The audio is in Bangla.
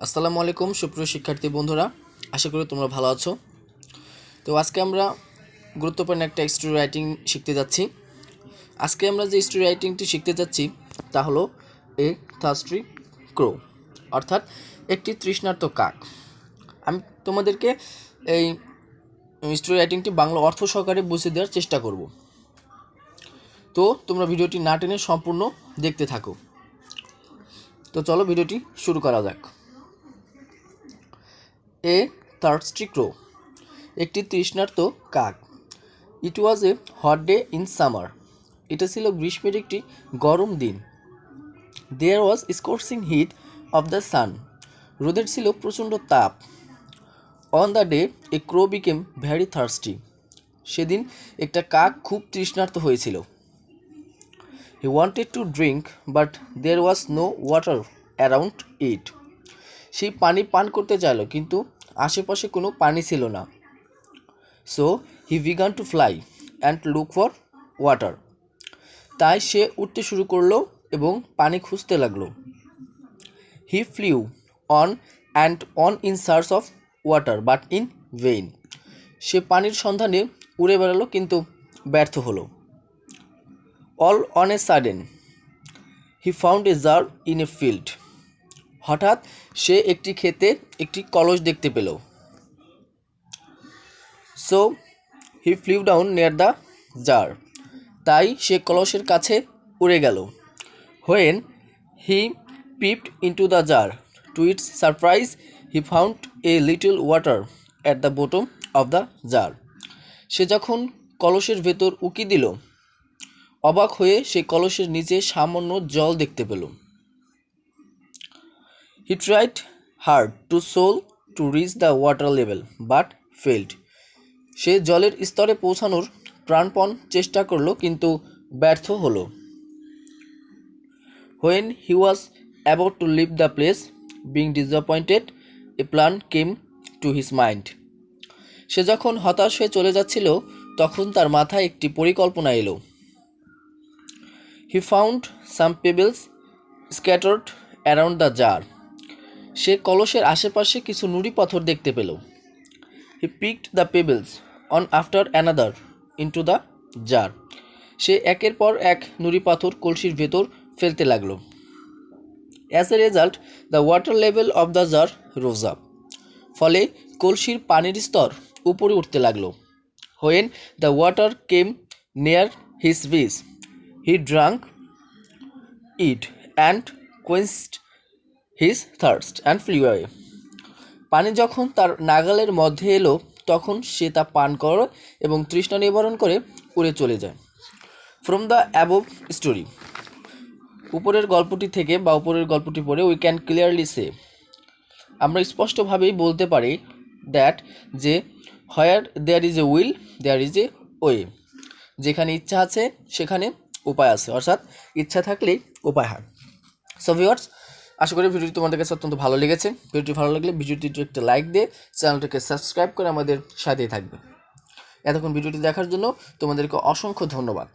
আসসালামু আলাইকুম সুপ্রিয় শিক্ষার্থী বন্ধুরা, আশা করি তোমরা ভালো আছো। তো আজকে আমরা গুরুত্বপূর্ণ একটা স্টোরি রাইটিং শিখতে যাচ্ছি। আজকে আমরা যে স্টোরি রাইটিংটি শিখতে যাচ্ছি তা হলো এ থার্স্টি ক্রো, অর্থাৎ একটি তৃষ্ণার্ত কাক। আমি তোমাদেরকে এই স্টোরি রাইটিংটি বাংলা অর্থ সহকারে বুঝিয়ে দেওয়ার চেষ্টা করব। তো তোমরা ভিডিওটি না টেনে সম্পূর্ণ দেখতে থাকো। তো চলো ভিডিওটি শুরু করা যাক। এ থার্স্টি ক্রো, একটি তৃষ্ণার্ত কাক। It was a hot day in summer, এটা ছিল গ্রীষ্মের একটি গরম দিন। There was scorching heat of the sun, রোদের ছিল প্রচণ্ড তাপ। On the day a crow became very thirsty, সেদিন একটা কাক খুব তৃষ্ণার্ত হয়েছিল। He wanted to drink but there was no water around it, সেই পানি পান করতে চাইল কিন্তু আশেপাশে কোনো পানি ছিল না। So he began to fly and look for water, তাই সে উঠতে শুরু করলো এবং পানি খুঁজতে লাগলো। He flew on and on in search of water but in vain, সে পানির সন্ধানে উড়ে বেড়ালো কিন্তু ব্যর্থ হলো। All on a sudden he found a jar in a field, হঠাৎ সে একটি ক্ষেতে একটি কলস দেখতে পেল। So he flew down near the jar, তাই সে কলসের কাছে উড়ে গেল। When he peeped into the jar, to its surprise he found a little water at the bottom of the jar, সে যখন কলসের ভেতর উকি দিল, অবাক হয়ে সে কলসের নিচে সামান্য জল দেখতে পেল। He tried hard to sole to reach the water level but failed, সে জলের স্তরে পৌঁছানোর প্রাণপণ চেষ্টা করল কিন্তু ব্যর্থ হলো। When he was about to leave the place being disappointed a plan came to his mind, সে যখন হতাশ হয়ে চলে যাচ্ছিল তখন তার মাথায় একটি পরিকল্পনা এলো। He found some pebbles scattered around the jar, সে কলসের আশেপাশে কিছু নুড়ি পাথর দেখতে পেল। He picked the pebbles on after another into the jar, সে একের পর এক নুড়ি পাথর কলসির ভেতর ফেলতে লাগলো। As a result the water level of the jar rose up, ফলে কলসির পানির স্তর উপরে উঠতে লাগলো। When the water came near his reach he drank it and কোয়েন্সড his thirst and flew away, পানি যখন তার নাগালের মধ্যে এলো তখন সে তা পান করে এবং তৃষ্ণা নিবারণ করে উড়ে চলে যায়। ফ্রম দ্য অ্যাবভ স্টোরি, উপরের গল্পটি থেকে বা উপরের গল্পটি পড়ে উই ক্যান ক্লিয়ারলি সে, আমরা স্পষ্টভাবেই বলতে পারি দ্যাট যে where there is a will there is a way, যেখানে ইচ্ছা আছে সেখানে উপায় আছে, অর্থাৎ ইচ্ছা থাকলেই উপায় হয়। সো ভিউয়ার্স, আশা করি ভিডিওটি তোমাদের কাছে অত্যন্ত ভালো লেগেছে। ভিডিওটি ভালো লাগলে ভিডিওটিতে একটা লাইক দিয়ে চ্যানেলটাকে সাবস্ক্রাইব করে আমাদের সাথেই থাকবে। এতক্ষণ ভিডিওটি দেখার জন্য তোমাদেরকে অসংখ্য ধন্যবাদ।